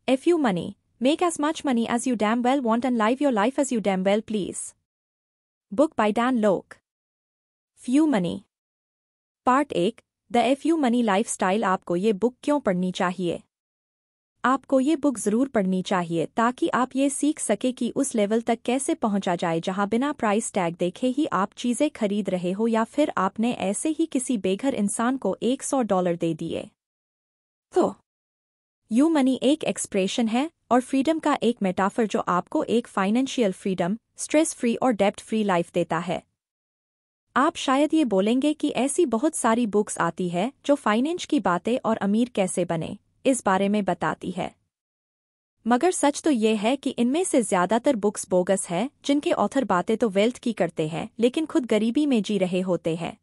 F you money. Make as much money as you damn well want and live your life as you damn well please. Book by Dan Lok. Few Money. Part 1 the F you money lifestyle. आपको ये book क्यों पढ़नी चाहिए? आपको ये book ज़रूर पढ़नी चाहिए ताकि आप ये सीख सके कि उस लेवल तक कैसे पहुंचा जाए जहां बिना प्राइस टैग देखे ही आप चीज़ें खरीद रहे हो या फिर आपने ऐसे ही किसी बेघर इंसान को $100 दे दिए। तो यू मनी एक एक्सप्रेशन है और फ्रीडम का एक मेटाफर जो आपको एक फाइनेंशियल फ्रीडम, स्ट्रेस फ्री और डेब्ट फ्री लाइफ देता है। आप शायद ये बोलेंगे कि ऐसी बहुत सारी बुक्स आती है जो फाइनेंस की बातें और अमीर कैसे बने इस बारे में बताती है, मगर सच तो ये है कि इनमें से ज़्यादातर बुक्स बोगस है जिनके ऑथर बातें तो वेल्थ की करते हैं लेकिन खुद गरीबी में जी रहे होते हैं,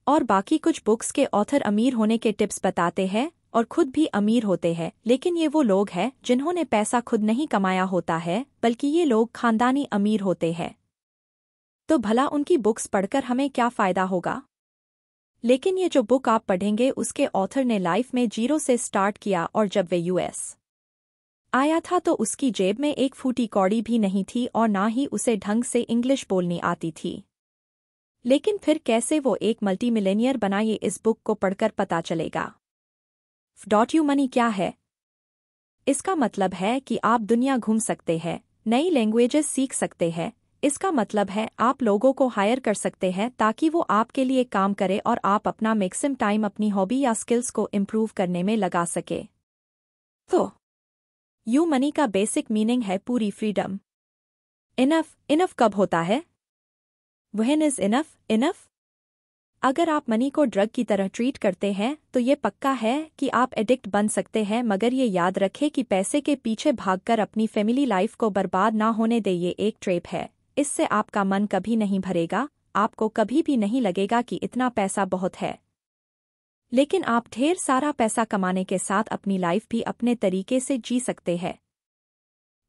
और बाकी कुछ बुक्स के ऑथर अमीर होने के टिप्स बताते हैं और खुद भी अमीर होते हैं, लेकिन ये वो लोग हैं जिन्होंने पैसा खुद नहीं कमाया होता है बल्कि ये लोग खानदानी अमीर होते हैं। तो भला उनकी बुक्स पढ़कर हमें क्या फ़ायदा होगा? लेकिन ये जो बुक आप पढ़ेंगे उसके ऑथर ने लाइफ में जीरो से स्टार्ट किया और जब वे यूएस आया था तो उसकी जेब में एक फूटी कौड़ी भी नहीं थी और ना ही उसे ढंग से इंग्लिश बोलनी आती थी। लेकिन फिर कैसे वो एक मल्टी मिलेनियर बना ये इस बुक को पढ़कर पता चलेगा। यू मनी क्या है? इसका मतलब है कि आप दुनिया घूम सकते हैं, नई लैंग्वेजेस सीख सकते हैं। इसका मतलब है आप लोगों को हायर कर सकते हैं ताकि वो आपके लिए काम करे और आप अपना मैक्सिमम टाइम अपनी हॉबी या स्किल्स को इम्प्रूव करने में लगा सके। तो यू मनी का बेसिक मीनिंग है पूरी फ्रीडम। इनफ कब होता है? When is enough? अगर आप मनी को ड्रग की तरह ट्रीट करते हैं तो ये पक्का है कि आप एडिक्ट बन सकते हैं, मगर ये याद रखें कि पैसे के पीछे भागकर अपनी फैमिली लाइफ को बर्बाद ना होने दे। ये एक ट्रैप है। इससे आपका मन कभी नहीं भरेगा, आपको कभी भी नहीं लगेगा कि इतना पैसा बहुत है। लेकिन आप ढेर सारा पैसा कमाने के साथ अपनी लाइफ भी अपने तरीके से जी सकते हैं।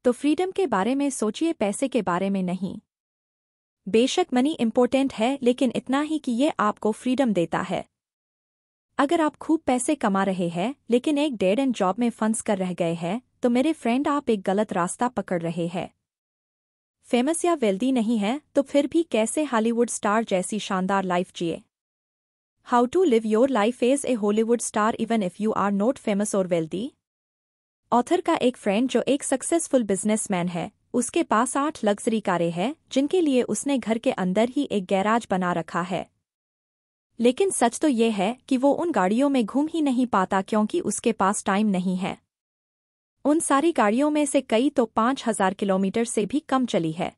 तो फ्रीडम के बारे में सोचिए, पैसे के बारे में नहीं। बेशक मनी इम्पोर्टेंट है लेकिन इतना ही कि ये आपको फ्रीडम देता है। अगर आप खूब पैसे कमा रहे हैं लेकिन एक डेड एंड जॉब में फंस कर रह गए हैं तो मेरे फ्रेंड आप एक गलत रास्ता पकड़ रहे हैं। फेमस या वेल्दी नहीं है तो फिर भी कैसे हॉलीवुड स्टार जैसी शानदार लाइफ जिए। How to live your life as a Hollywood star even if you are not famous और वेल्दी। ऑथर का एक फ्रेंड जो एक सक्सेसफुल बिजनेसमैन है, उसके पास 8 लग्जरी कारें हैं जिनके लिए उसने घर के अंदर ही एक गैराज बना रखा है। लेकिन सच तो ये है कि वो उन गाड़ियों में घूम ही नहीं पाता क्योंकि उसके पास टाइम नहीं है। उन सारी गाड़ियों में से कई तो 5000 किलोमीटर से भी कम चली है।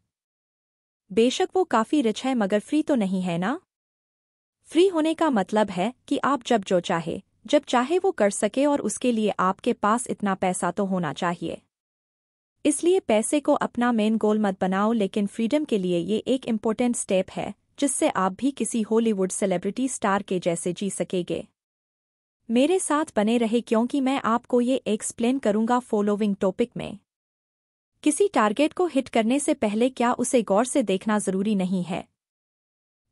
बेशक वो काफी रिच है मगर फ्री तो नहीं है ना। फ्री होने का मतलब है कि आप जब चाहे वो कर सके और उसके लिए आपके पास इतना पैसा तो होना चाहिए। इसलिए पैसे को अपना मेन गोल मत बनाओ, लेकिन फ्रीडम के लिए ये एक इम्पोर्टेंट स्टेप है जिससे आप भी किसी हॉलीवुड सेलिब्रिटी स्टार के जैसे जी सकेंगे। मेरे साथ बने रहे क्योंकि मैं आपको ये एक्सप्लेन करूंगा फॉलोइंग टॉपिक में। किसी टारगेट को हिट करने से पहले क्या उसे गौर से देखना जरूरी नहीं है?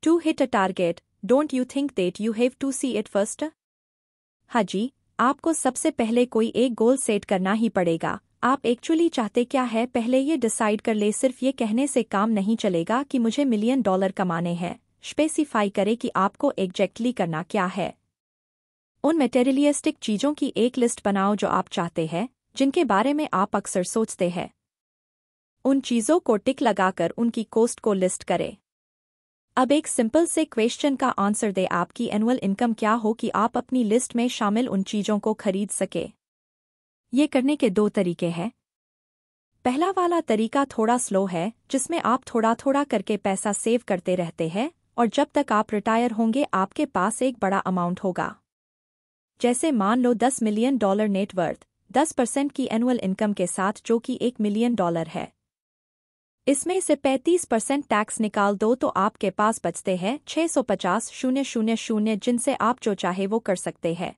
To hit a target, don't you think that you have to see it first? हाँ जी, आपको सबसे पहले कोई एक गोल सेट करना ही पड़ेगा। आप एक्चुअली चाहते क्या है पहले ये डिसाइड कर ले। सिर्फ ये कहने से काम नहीं चलेगा कि मुझे $1 मिलियन कमाने हैं। स्पेसिफाई करें कि आपको एग्जैक्टली करना क्या है। उन मटेरियलिस्टिक चीज़ों की एक लिस्ट बनाओ जो आप चाहते हैं, जिनके बारे में आप अक्सर सोचते हैं। उन चीज़ों को टिक लगाकर उनकी कॉस्ट को लिस्ट करें। अब एक सिंपल से क्वेश्चन का आंसर दे, आपकी एनुअल इनकम क्या हो कि आप अपनी लिस्ट में शामिल उन चीज़ों को खरीद सके। ये करने के 2 तरीके हैं। पहला वाला तरीका थोड़ा स्लो है, जिसमें आप थोड़ा थोड़ा करके पैसा सेव करते रहते हैं और जब तक आप रिटायर होंगे आपके पास एक बड़ा अमाउंट होगा। जैसे मान लो $10 मिलियन नेटवर्थ 10% की एनुअल इनकम के साथ, जो कि $1 मिलियन है। इसमें से 35% टैक्स निकाल दो तो आपके पास बचते हैं 650,000 जिनसे आप जो चाहे वो कर सकते हैं।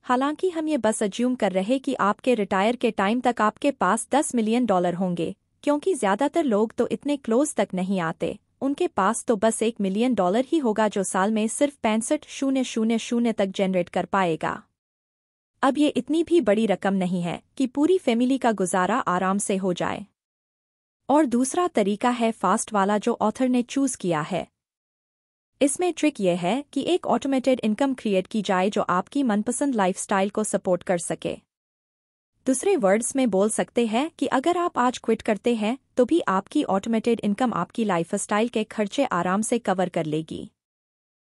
हालांकि हम ये बस अज्यूम कर रहे कि आपके रिटायर के टाइम तक आपके पास $10 मिलियन होंगे, क्योंकि ज़्यादातर लोग तो इतने क्लोज तक नहीं आते। उनके पास तो बस $1 मिलियन ही होगा जो साल में सिर्फ 65,000 तक जनरेट कर पाएगा। अब ये इतनी भी बड़ी रकम नहीं है कि पूरी फैमिली का गुजारा आराम से हो जाए। और दूसरा तरीका है फास्ट वाला जो ऑथर ने चूज किया है। इसमें ट्रिक यह है कि एक ऑटोमेटेड इनकम क्रिएट की जाए जो आपकी मनपसंद लाइफस्टाइल को सपोर्ट कर सके। दूसरे वर्ड्स में बोल सकते हैं कि अगर आप आज क्विट करते हैं तो भी आपकी ऑटोमेटेड इनकम आपकी लाइफस्टाइल के खर्चे आराम से कवर कर लेगी।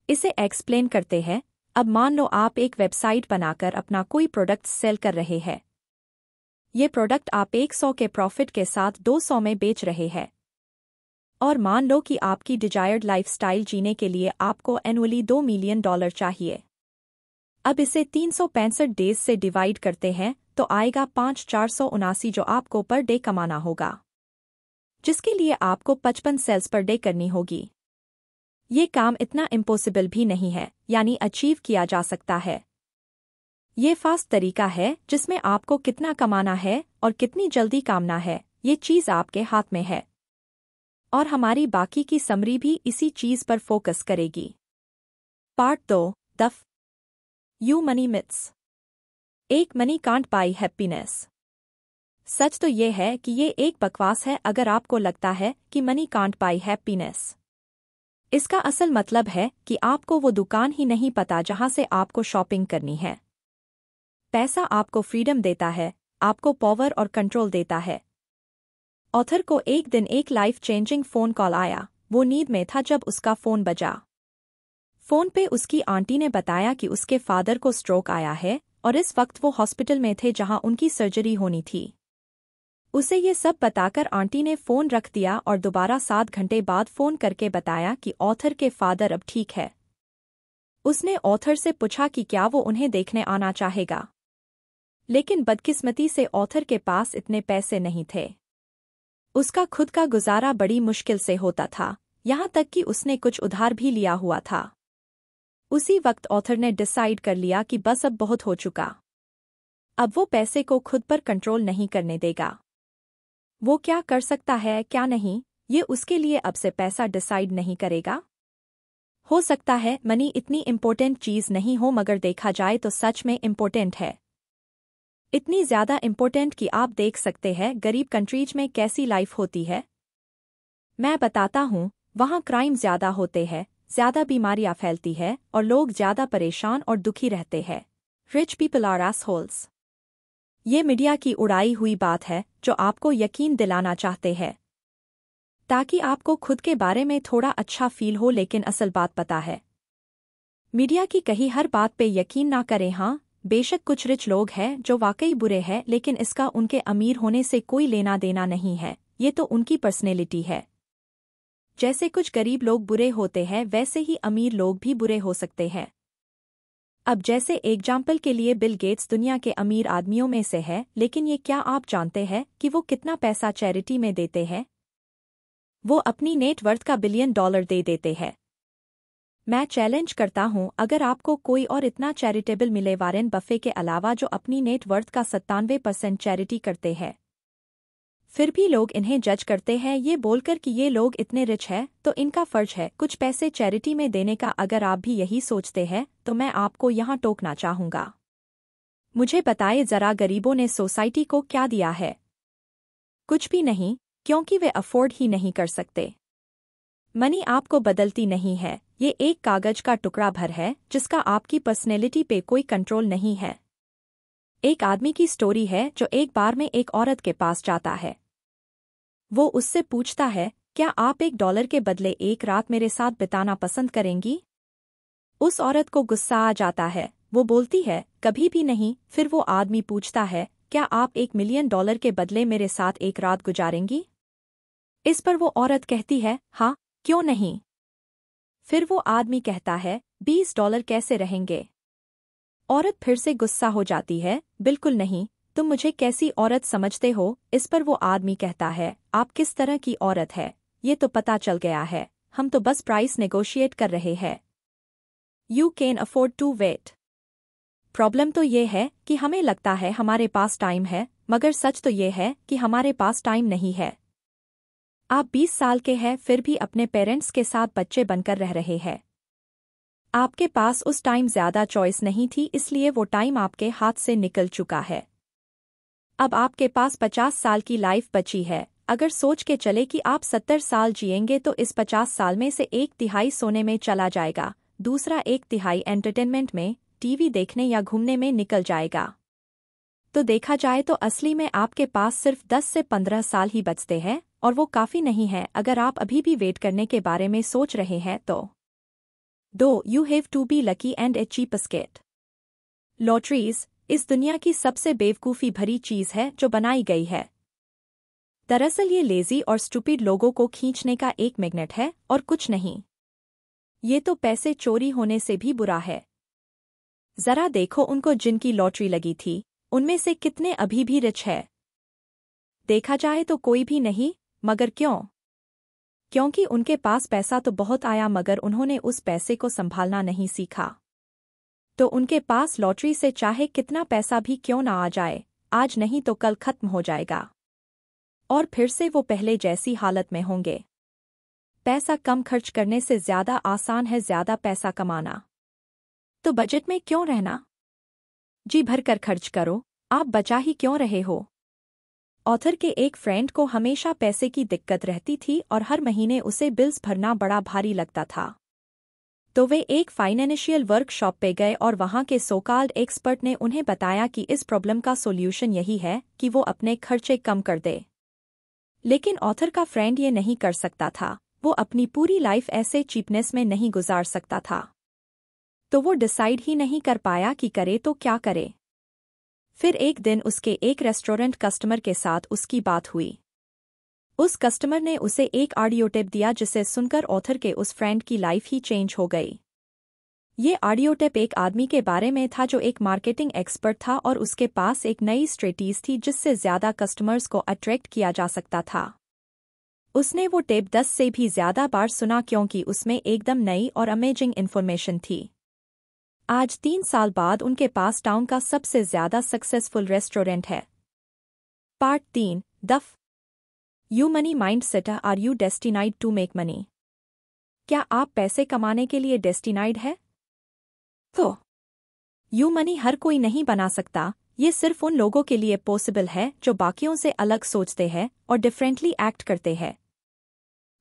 इसे एक्सप्लेन करते हैं। अब मान लो आप एक वेबसाइट बनाकर अपना कोई प्रोडक्ट सेल कर रहे हैं। ये प्रोडक्ट आप 100 के प्रॉफिट के साथ 200 में बेच रहे हैं। और मान लो कि आपकी डिजायर्ड लाइफस्टाइल जीने के लिए आपको एनुअली $2 मिलियन चाहिए। अब इसे 365 डेज से डिवाइड करते हैं तो आएगा 5,479 जो आपको पर डे कमाना होगा, जिसके लिए आपको 55 सेल्स पर डे करनी होगी। ये काम इतना इम्पॉसिबल भी नहीं है, यानी अचीव किया जा सकता है। ये फास्ट तरीका है जिसमें आपको कितना कमाना है और कितनी जल्दी कामना है, ये चीज़ आपके हाथ में है। और हमारी बाकी की समरी भी इसी चीज़ पर फोकस करेगी। Part 2 the you money myths. एक मनी कांट बाई हैप्पीनेस। सच तो ये है कि ये एक बकवास है अगर आपको लगता है कि मनी कांट बाई हैप्पीनेस। इसका असल मतलब है कि आपको वो दुकान ही नहीं पता जहां से आपको शॉपिंग करनी है। पैसा आपको फ्रीडम देता है, आपको पावर और कंट्रोल देता है। ऑथर को एक दिन एक लाइफ चेंजिंग फोन कॉल आया। वो नींद में था जब उसका फोन बजा। फोन पे उसकी आंटी ने बताया कि उसके फादर को स्ट्रोक आया है और इस वक्त वो हॉस्पिटल में थे जहां उनकी सर्जरी होनी थी। उसे ये सब बताकर आंटी ने फोन रख दिया और दोबारा 7 घंटे बाद फोन करके बताया कि ऑथर के फादर अब ठीक है। उसने ऑथर से पूछा कि क्या वो उन्हें देखने आना चाहेगा, लेकिन बदकिस्मती से ऑथर के पास इतने पैसे नहीं थे। उसका खुद का गुजारा बड़ी मुश्किल से होता था, यहाँ तक कि उसने कुछ उधार भी लिया हुआ था। उसी वक्त ऑथर ने डिसाइड कर लिया कि बस अब बहुत हो चुका। अब वो पैसे को खुद पर कंट्रोल नहीं करने देगा। वो क्या कर सकता है क्या नहीं, ये उसके लिए अब से पैसा डिसाइड नहीं करेगा। हो सकता है मनी इतनी इम्पोर्टेंट चीज़ नहीं हो, मगर देखा जाए तो सच में इम्पोर्टेंट है। इतनी ज़्यादा इम्पोर्टेंट कि आप देख सकते हैं गरीब कंट्रीज में कैसी लाइफ होती है। मैं बताता हूँ, वहाँ क्राइम ज़्यादा होते हैं, ज़्यादा बीमारियाँ फैलती है और लोग ज़्यादा परेशान और दुखी रहते हैं। Rich people are assholes. ये मीडिया की उड़ाई हुई बात है जो आपको यकीन दिलाना चाहते हैं, ताकि आपको खुद के बारे में थोड़ा अच्छा फील हो, लेकिन असल बात पता है। मीडिया की कही हर बात पे यकीन ना करें। हाँ, बेशक कुछ रिच लोग हैं जो वाकई बुरे हैं, लेकिन इसका उनके अमीर होने से कोई लेना देना नहीं है, ये तो उनकी पर्सनैलिटी है। जैसे कुछ गरीब लोग बुरे होते हैं वैसे ही अमीर लोग भी बुरे हो सकते हैं। अब जैसे एग्जाम्पल के लिए बिल गेट्स दुनिया के अमीर आदमियों में से है, लेकिन ये क्या आप जानते हैं कि वो कितना पैसा चैरिटी में देते हैं? वो अपनी नेट वर्थ का $1 बिलियन दे देते हैं। मैं चैलेंज करता हूँ, अगर आपको कोई और इतना चैरिटेबल मिले वॉरेन बफे के अलावा जो अपनी नेट वर्थ का 97% चैरिटी करते हैं, फिर भी लोग इन्हें जज करते हैं ये बोलकर कि ये लोग इतने रिच हैं तो इनका फर्ज है कुछ पैसे चैरिटी में देने का। अगर आप भी यही सोचते हैं तो मैं आपको यहाँ टोकना चाहूँगा। मुझे बताइए जरा, गरीबों ने सोसाइटी को क्या दिया है? कुछ भी नहीं, क्योंकि वे अफोर्ड ही नहीं कर सकते। मनी आपको बदलती नहीं है, ये एक कागज का टुकड़ा भर है जिसका आपकी पर्सनैलिटी पे कोई कंट्रोल नहीं है। एक आदमी की स्टोरी है जो एक बार में एक औरत के पास जाता है। वो उससे पूछता है, क्या आप $1 के बदले एक रात मेरे साथ बिताना पसंद करेंगी? उस औरत को गुस्सा आ जाता है। वो बोलती है, कभी भी नहीं। फिर वो आदमी पूछता है, क्या आप $1 मिलियन के बदले मेरे साथ एक रात गुजारेंगी? इस पर वो औरत कहती है, हाँ, क्यों नहीं। फिर वो आदमी कहता है, $20 कैसे रहेंगे? औरत फिर से गुस्सा हो जाती है, बिल्कुल नहीं, तुम मुझे कैसी औरत समझते हो? इस पर वो आदमी कहता है, आप किस तरह की औरत है ये तो पता चल गया है, हम तो बस प्राइस नेगोशिएट कर रहे हैं। You can afford to wait. Problem तो ये है कि हमें लगता है हमारे पास टाइम है, मगर सच तो ये है कि हमारे पास टाइम नहीं है। आप 20 साल के हैं फिर भी अपने पेरेंट्स के साथ बच्चे बनकर रह रहे हैं। आपके पास उस टाइम ज़्यादा चॉइस नहीं थी, इसलिए वो टाइम आपके हाथ से निकल चुका है। अब आपके पास 50 साल की लाइफ बची है। अगर सोच के चले कि आप 70 साल जिएंगे तो इस 50 साल में से 1/3 सोने में चला जाएगा, दूसरा 1/3 एंटरटेनमेंट में, टीवी देखने या घूमने में निकल जाएगा। तो देखा जाए तो असली में आपके पास सिर्फ 10 से 15 साल ही बचते हैं, और वो काफ़ी नहीं है अगर आप अभी भी वेट करने के बारे में सोच रहे हैं तो। 2. You have to be lucky and a cheap escape. Lotteries इस दुनिया की सबसे बेवकूफ़ी भरी चीज़ है जो बनाई गई है। दरअसल ये लेजी और स्टूपिड लोगों को खींचने का एक मैग्नेट है और कुछ नहीं। ये तो पैसे चोरी होने से भी बुरा है। जरा देखो उनको जिनकी लॉटरी लगी थी, उनमें से कितने अभी भी रिच है। देखा जाए तो कोई भी नहीं, मगर क्यों? क्योंकि उनके पास पैसा तो बहुत आया मगर उन्होंने उस पैसे को संभालना नहीं सीखा। तो उनके पास लॉटरी से चाहे कितना पैसा भी क्यों ना आ जाए, आज नहीं तो कल खत्म हो जाएगा और फिर से वो पहले जैसी हालत में होंगे। पैसा कम खर्च करने से ज़्यादा आसान है ज़्यादा पैसा कमाना। तो बजट में क्यों रहना? जी भरकर खर्च करो, आप बचा ही क्यों रहे हो? ऑथर के एक फ्रेंड को हमेशा पैसे की दिक्कत रहती थी और हर महीने उसे बिल्स भरना बड़ा भारी लगता था। तो वे एक फाइनेंशियल वर्कशॉप पे गए और वहाँ के सोकाल्ड एक्सपर्ट ने उन्हें बताया कि इस प्रॉब्लम का सॉल्यूशन यही है कि वो अपने खर्चे कम कर दे। लेकिन ऑथर का फ्रेंड ये नहीं कर सकता था, वो अपनी पूरी लाइफ ऐसे चीपनेस में नहीं गुजार सकता था। तो वो डिसाइड ही नहीं कर पाया कि करे तो क्या करे। फिर एक दिन उसके एक रेस्टोरेंट कस्टमर के साथ उसकी बात हुई। उस कस्टमर ने उसे एक ऑडियो टिप दिया जिसे सुनकर ऑथर के उस फ्रेंड की लाइफ ही चेंज हो गई। ये ऑडियो टिप एक आदमी के बारे में था जो एक मार्केटिंग एक्सपर्ट था और उसके पास एक नई स्ट्रेटजी थी जिससे ज़्यादा कस्टमर्स को अट्रैक्ट किया जा सकता था। उसने वो टिप 10 से भी ज़्यादा बार सुना क्योंकि उसमें एकदम नई और अमेजिंग इन्फॉर्मेशन थी। आज 3 साल बाद उनके पास टाउन का सबसे ज़्यादा सक्सेसफुल रेस्टोरेंट है। Part 3 the F you money mindset are you destined to make money? क्या आप पैसे कमाने के लिए डेस्टिनाइड है? तो यू मनी हर कोई नहीं बना सकता, ये सिर्फ उन लोगों के लिए पॉसिबल है जो बाकियों से अलग सोचते हैं और डिफरेंटली एक्ट करते हैं।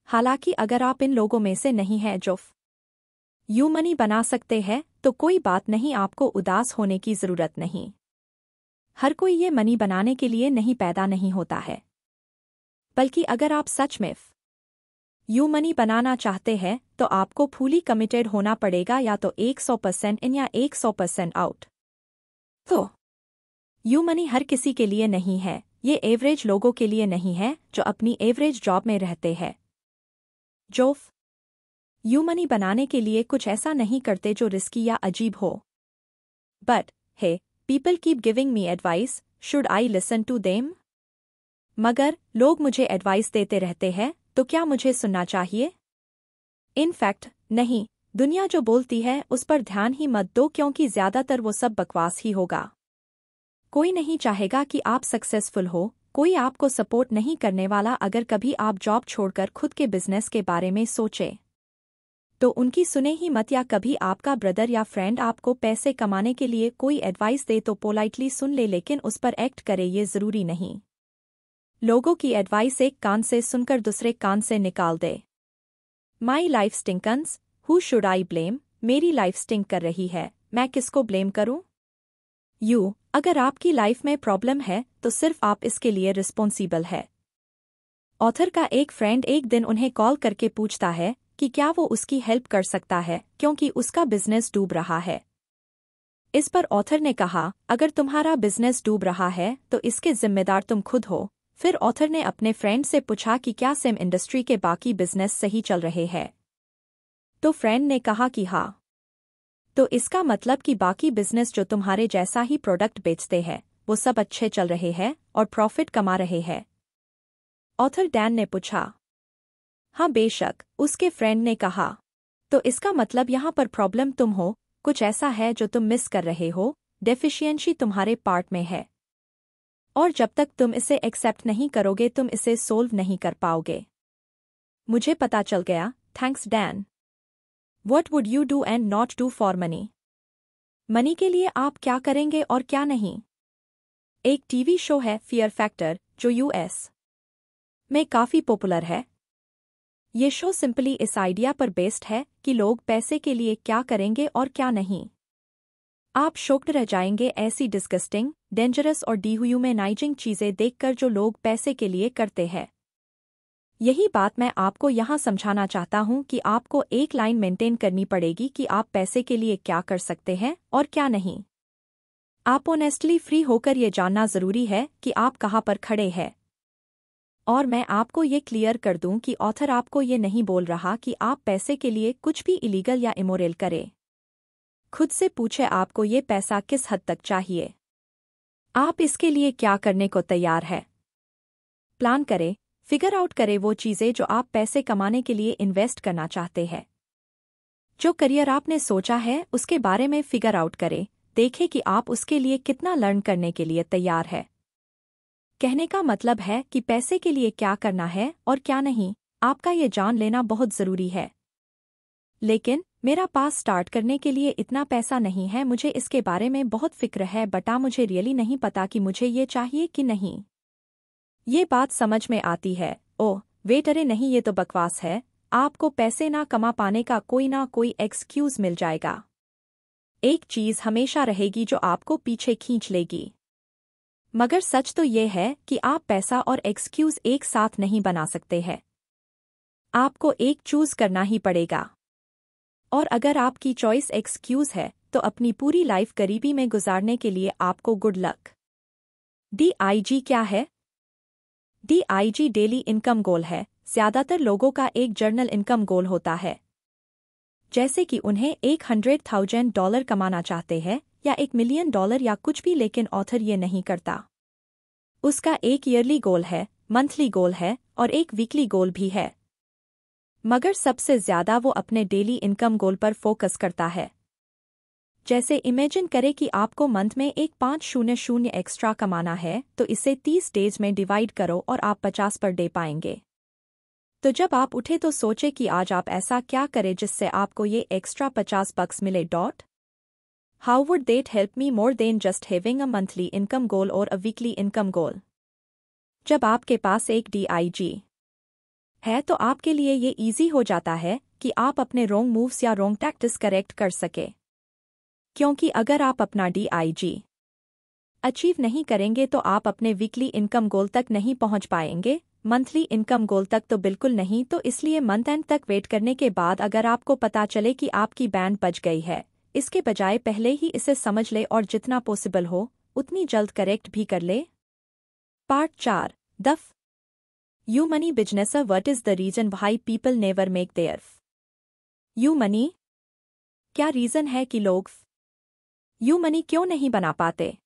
हालांकि अगर आप इन लोगों में से नहीं हैं जो यू मनी बना सकते हैं तो कोई बात नहीं, आपको उदास होने की ज़रूरत नहीं। हर कोई ये मनी बनाने के लिए नहीं पैदा नहीं होता है, बल्कि अगर आप सच में यू मनी बनाना चाहते हैं तो आपको फुली कमिटेड होना पड़ेगा, या तो 100% इन या 100% आउट। तो यू मनी हर किसी के लिए नहीं है, ये एवरेज लोगों के लिए नहीं है जो अपनी एवरेज जॉब में रहते हैं, जो यू मनी बनाने के लिए कुछ ऐसा नहीं करते जो रिस्की या अजीब हो। But hey people keep giving me advice, should I listen to them? मगर लोग मुझे एडवाइस देते रहते हैं, तो क्या मुझे सुनना चाहिए? इनफैक्ट नहीं, दुनिया जो बोलती है उस पर ध्यान ही मत दो क्योंकि ज़्यादातर वो सब बकवास ही होगा। कोई नहीं चाहेगा कि आप सक्सेसफुल हो, कोई आपको सपोर्ट नहीं करने वाला। अगर कभी आप जॉब छोड़कर खुद के बिजनेस के बारे में सोचे तो उनकी सुने ही मत, या कभी आपका ब्रदर या फ्रेंड आपको पैसे कमाने के लिए कोई एडवाइस दे तो पोलाइटली सुन ले, लेकिन उस पर एक्ट करे ये ज़रूरी नहीं। लोगों की एडवाइस एक कान से सुनकर दूसरे कान से निकाल दे। My life stinks, who should I blame? मेरी लाइफ स्टिंक कर रही है, मैं किसको ब्लेम करूं? यू। अगर आपकी लाइफ में प्रॉब्लम है तो सिर्फ आप इसके लिए रिस्पॉन्सिबल है। ऑथर का एक फ्रेंड एक दिन उन्हें कॉल करके पूछता है कि क्या वो उसकी हेल्प कर सकता है क्योंकि उसका बिजनेस डूब रहा है। इस पर ऑथर ने कहा, अगर तुम्हारा बिजनेस डूब रहा है तो इसके जिम्मेदार तुम खुद हो। फिर ऑथर ने अपने फ्रेंड से पूछा कि क्या सेम इंडस्ट्री के बाकी बिजनेस सही चल रहे हैं? तो फ्रेंड ने कहा कि हाँ। तो इसका मतलब कि बाकी बिजनेस जो तुम्हारे जैसा ही प्रोडक्ट बेचते हैं वो सब अच्छे चल रहे हैं और प्रॉफिट कमा रहे हैं? ऑथर डैन ने पूछा। हाँ बेशक, उसके फ्रेंड ने कहा। तो इसका मतलब यहाँ पर प्रॉब्लम तुम हो, कुछ ऐसा है जो तुम मिस कर रहे हो, डेफिशिएंसी तुम्हारे पार्ट में है, और जब तक तुम इसे एक्सेप्ट नहीं करोगे तुम इसे सोल्व नहीं कर पाओगे। मुझे पता चल गया, thanks Dan. What would you do and not do for money? Money के लिए आप क्या करेंगे और क्या नहीं? एक टीवी शो है फियर फैक्टर जो यूएस में काफी पॉपुलर है। ये शो सिंपली इस आइडिया पर बेस्ड है कि लोग पैसे के लिए क्या करेंगे और क्या नहीं। आप शॉक्ड रह जाएंगे ऐसी डिस्गस्टिंग, डेंजरस और डिह्यूमनाइजिंग चीजें देखकर जो लोग पैसे के लिए करते हैं। यही बात मैं आपको यहाँ समझाना चाहता हूँ कि आपको एक लाइन मेंटेन करनी पड़ेगी कि आप पैसे के लिए क्या कर सकते हैं और क्या नहीं। आप ऑनेस्टली फ्री होकर ये जानना जरूरी है कि आप कहाँ पर खड़े हैं। और मैं आपको ये क्लियर कर दूं कि ऑथर आपको ये नहीं बोल रहा कि आप पैसे के लिए कुछ भी इलीगल या इमोरल करें। खुद से पूछे आपको ये पैसा किस हद तक चाहिए। आप इसके लिए क्या करने को तैयार है। प्लान करें, फिगर आउट करें वो चीज़ें जो आप पैसे कमाने के लिए इन्वेस्ट करना चाहते हैं। जो करियर आपने सोचा है उसके बारे में फिगर आउट करें, देखें कि आप उसके लिए कितना लर्न करने के लिए तैयार है। कहने का मतलब है कि पैसे के लिए क्या करना है और क्या नहीं, आपका ये जान लेना बहुत ज़रूरी है। लेकिन मेरा पास स्टार्ट करने के लिए इतना पैसा नहीं है, मुझे इसके बारे में बहुत फिक्र है बटा मुझे रियली नहीं पता कि मुझे ये चाहिए कि नहीं। ये बात समझ में आती है। ओह वेट, अरे नहीं ये तो बकवास है। आपको पैसे ना कमा पाने का कोई ना कोई एक्सक्यूज मिल जाएगा। एक चीज़ हमेशा रहेगी जो आपको पीछे खींच लेगी। मगर सच तो ये है कि आप पैसा और एक्सक्यूज एक साथ नहीं बना सकते हैं। आपको एक चूज करना ही पड़ेगा। और अगर आपकी चॉइस एक्सक्यूज है तो अपनी पूरी लाइफ गरीबी में गुजारने के लिए आपको गुड लक। DIG क्या है? DIG डेली इनकम गोल है। ज्यादातर लोगों का एक जर्नल इनकम गोल होता है, जैसे कि उन्हें $100,000 कमाना चाहते हैं या $1 मिलियन या कुछ भी, लेकिन ऑथर ये नहीं करता। उसका एक ईयरली गोल है, मंथली गोल है और एक वीकली गोल भी है। मगर सबसे ज्यादा वो अपने डेली इनकम गोल पर फोकस करता है। जैसे इमेजिन करें कि आपको मंथ में एक 500 एक्स्ट्रा कमाना है, तो इसे 30 डेज में डिवाइड करो और आप 50 पर डे पाएंगे। तो जब आप उठे तो सोचे कि आज आप ऐसा क्या करें जिससे आपको ये एक्स्ट्रा $50 मिले। How would that help me more than just having a monthly income goal और अ वीकली इनकम गोल? जब आपके पास एक DIG है तो आपके लिए ये इजी हो जाता है कि आप अपने रॉन्ग मूव्स या रॉन्ग टैक्टिस करेक्ट कर सके। क्योंकि अगर आप अपना DIG अचीव नहीं करेंगे तो आप अपने वीकली इनकम गोल तक नहीं पहुंच पाएंगे, मंथली इनकम गोल तक तो बिल्कुल नहीं। तो इसलिए मंथ एंड तक वेट करने के बाद अगर आपको पता चले कि आपकी बैंड बच गई है, इसके बजाय पहले ही इसे समझ ले और जितना पॉसिबल हो उतनी जल्द करेक्ट भी कर ले। Part 4 the F you money business, what is the reason why people never make their you money? क्या रीजन है कि लोग यू मनी क्यों नहीं बना पाते?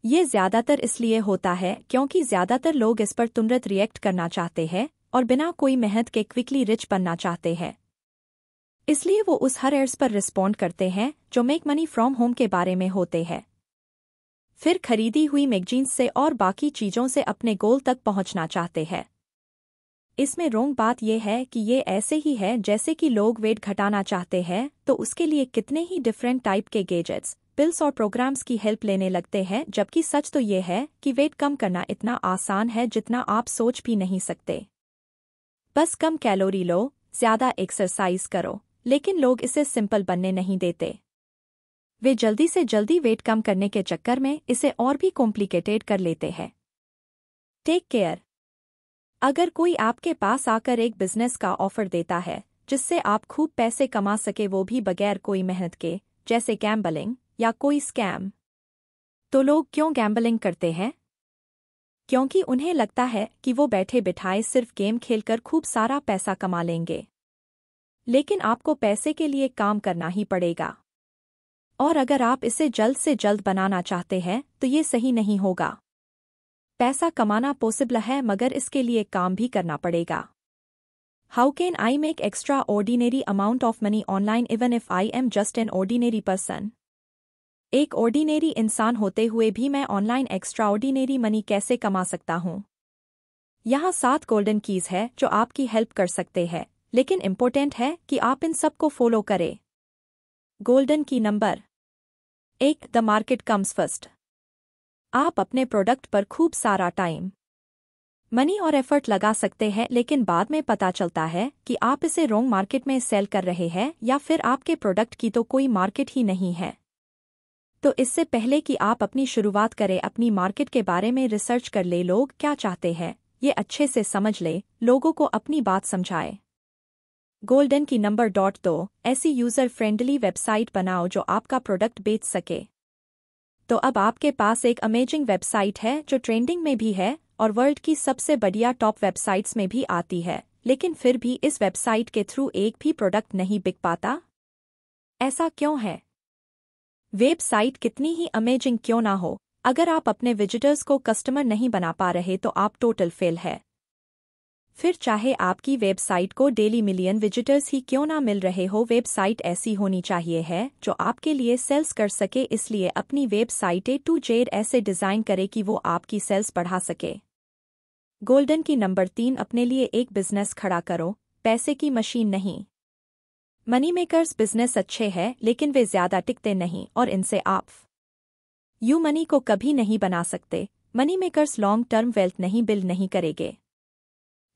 ये ज्यादातर इसलिए होता है क्योंकि ज्यादातर लोग इस पर तुरंत रिएक्ट करना चाहते हैं और बिना कोई मेहनत के क्विकली रिच बनना चाहते हैं। इसलिए वो उस हर एड्स पर रिस्पॉन्ड करते हैं जो मेक मनी फ्रॉम होम के बारे में होते हैं। फिर खरीदी हुई मैगजीन्स से और बाकी चीजों से अपने गोल तक पहुंचना चाहते हैं। इसमें रोंग बात यह है कि ये ऐसे ही है जैसे कि लोग वेट घटाना चाहते हैं तो उसके लिए कितने ही डिफरेंट टाइप के गैजेट्स, पिल्स और प्रोग्राम्स की हेल्प लेने लगते हैं, जबकि सच तो ये है कि वेट कम करना इतना आसान है जितना आप सोच भी नहीं सकते। बस कम कैलोरी लो, ज्यादा एक्सरसाइज करो, लेकिन लोग इसे सिंपल बनने नहीं देते। वे जल्दी से जल्दी वेट कम करने के चक्कर में इसे और भी कॉम्प्लिकेटेड कर लेते हैं। Take care. अगर कोई आपके पास आकर एक बिजनेस का ऑफर देता है जिससे आप खूब पैसे कमा सके, वो भी बगैर कोई मेहनत के, जैसे गैम्बलिंग या कोई स्कैम, तो लोग क्यों गैम्बलिंग करते हैं? क्योंकि उन्हें लगता है कि वो बैठे बिठाए सिर्फ गेम खेलकर खूब सारा पैसा कमा लेंगे। लेकिन आपको पैसे के लिए काम करना ही पड़ेगा। और अगर आप इसे जल्द से जल्द बनाना चाहते हैं तो ये सही नहीं होगा। पैसा कमाना पॉसिबल है मगर इसके लिए काम भी करना पड़ेगा। How can I make extra ordinary amount of money online even if I am just an ordinary person? एक ऑर्डिनरी इंसान होते हुए भी मैं ऑनलाइन एक्स्ट्रा ऑर्डिनरी मनी कैसे कमा सकता हूँ? यहाँ 7 गोल्डन कीज है जो आपकी हेल्प कर सकते हैं, लेकिन इम्पोर्टेंट है कि आप इन सब को फॉलो करें। गोल्डन की number 1, the market comes first. आप अपने प्रोडक्ट पर खूब सारा टाइम, मनी और एफर्ट लगा सकते हैं, लेकिन बाद में पता चलता है कि आप इसे रॉन्ग मार्केट में सेल कर रहे हैं या फिर आपके प्रोडक्ट की तो कोई मार्केट ही नहीं है। तो इससे पहले कि आप अपनी शुरुआत करें, अपनी मार्केट के बारे में रिसर्च कर ले, लोग क्या चाहते हैं ये अच्छे से समझ ले, लोगों को अपनी बात समझाए। गोल्डन की नंबर 2, ऐसी यूजर फ्रेंडली वेबसाइट बनाओ जो आपका प्रोडक्ट बेच सके। तो अब आपके पास एक अमेजिंग वेबसाइट है जो ट्रेंडिंग में भी है और वर्ल्ड की सबसे बढ़िया टॉप वेबसाइट्स में भी आती है, लेकिन फिर भी इस वेबसाइट के थ्रू एक भी प्रोडक्ट नहीं बिक पाता। ऐसा क्यों है? वेबसाइट कितनी ही अमेजिंग क्यों ना हो, अगर आप अपने विजिटर्स को कस्टमर नहीं बना पा रहे तो आप टोटल फेल है। फिर चाहे आपकी वेबसाइट को डेली मिलियन विजिटर्स ही क्यों ना मिल रहे हो, वेबसाइट ऐसी होनी चाहिए है जो आपके लिए सेल्स कर सके। इसलिए अपनी वेबसाइट A to Z ऐसे डिज़ाइन करे कि वो आपकी सेल्स बढ़ा सके। गोल्डन की नंबर 3, अपने लिए एक बिजनेस खड़ा करो, पैसे की मशीन नहीं। मनी मेकर्स बिजनेस अच्छे हैं, लेकिन वे ज्यादा टिकते नहीं और इनसे आप यू मनी को कभी नहीं बना सकते। Money makers long term wealth नहीं बिल्ड नहीं करेंगे।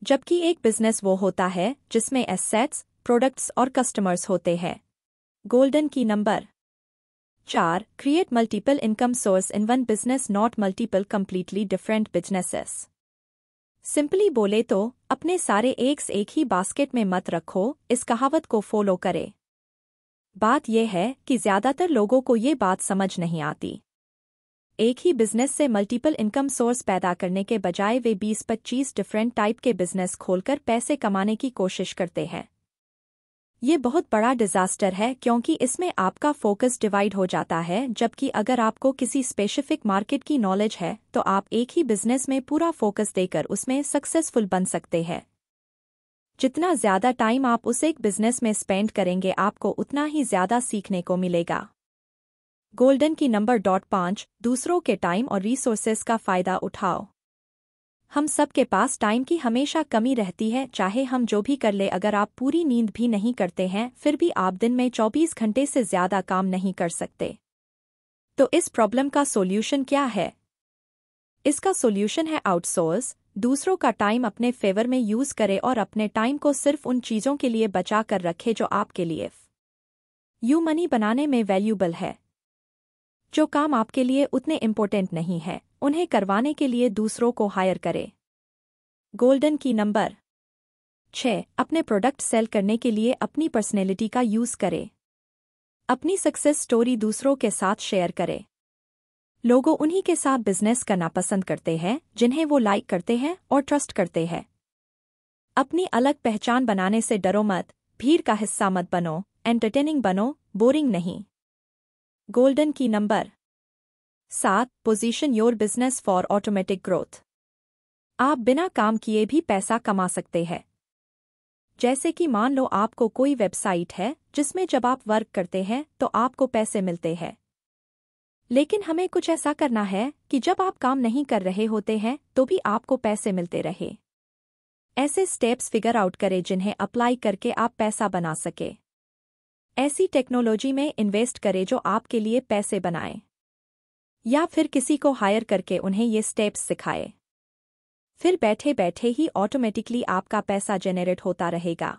जबकि एक बिजनेस वो होता है जिसमें एसेट्स, प्रोडक्ट्स और कस्टमर्स होते हैं। गोल्डन की number 4, create multiple income source in one business, not multiple completely different businesses. Simply बोले तो अपने सारे एग्स एक ही बास्केट में मत रखो, इस कहावत को फॉलो करे। बात यह है कि ज्यादातर लोगों को ये बात समझ नहीं आती। एक ही बिजनेस से मल्टीपल इनकम सोर्स पैदा करने के बजाय वे 20-25 डिफरेंट टाइप के बिजनेस खोलकर पैसे कमाने की कोशिश करते हैं। ये बहुत बड़ा डिजास्टर है, क्योंकि इसमें आपका फोकस डिवाइड हो जाता है, जबकि अगर आपको किसी स्पेसिफिक मार्केट की नॉलेज है तो आप एक ही बिजनेस में पूरा फोकस देकर उसमें सक्सेसफुल बन सकते हैं। जितना ज्यादा टाइम आप उस एक बिजनेस में स्पेंड करेंगे, आपको उतना ही ज्यादा सीखने को मिलेगा। गोल्डन की नंबर 5, दूसरों के टाइम और रिसोर्सेस का फायदा उठाओ। हम सब के पास टाइम की हमेशा कमी रहती है, चाहे हम जो भी कर ले। अगर आप पूरी नींद भी नहीं करते हैं, फिर भी आप दिन में 24 घंटे से ज्यादा काम नहीं कर सकते। तो इस प्रॉब्लम का सॉल्यूशन क्या है? इसका सॉल्यूशन है आउटसोर्स। दूसरों का टाइम अपने फेवर में यूज करे और अपने टाइम को सिर्फ उन चीजों के लिए बचा कर रखे जो आपके लिए यू मनी बनाने में वैल्यूबल है। जो काम आपके लिए उतने इम्पोर्टेंट नहीं है, उन्हें करवाने के लिए दूसरों को हायर करें। गोल्डन की नंबर 6, अपने प्रोडक्ट सेल करने के लिए अपनी पर्सनैलिटी का यूज करें। अपनी सक्सेस स्टोरी दूसरों के साथ शेयर करें। लोगों उन्हीं के साथ बिजनेस करना पसंद करते हैं जिन्हें वो लाइक करते हैं और ट्रस्ट करते हैं। अपनी अलग पहचान बनाने से डरो मत, भीड़ का हिस्सा मत बनो, एंटरटेनिंग बनो, बोरिंग नहीं। गोल्डन की number 7, position your business for automatic growth. आप बिना काम किए भी पैसा कमा सकते हैं। जैसे कि मान लो आपको कोई वेबसाइट है जिसमें जब आप वर्क करते हैं तो आपको पैसे मिलते हैं, लेकिन हमें कुछ ऐसा करना है कि जब आप काम नहीं कर रहे होते हैं तो भी आपको पैसे मिलते रहे। ऐसे स्टेप्स फिगर आउट करें जिन्हें अप्लाई करके आप पैसा बना सके। ऐसी टेक्नोलॉजी में इन्वेस्ट करें जो आपके लिए पैसे बनाए, या फिर किसी को हायर करके उन्हें ये स्टेप्स सिखाए। फिर बैठे बैठे ही ऑटोमेटिकली आपका पैसा जनरेट होता रहेगा।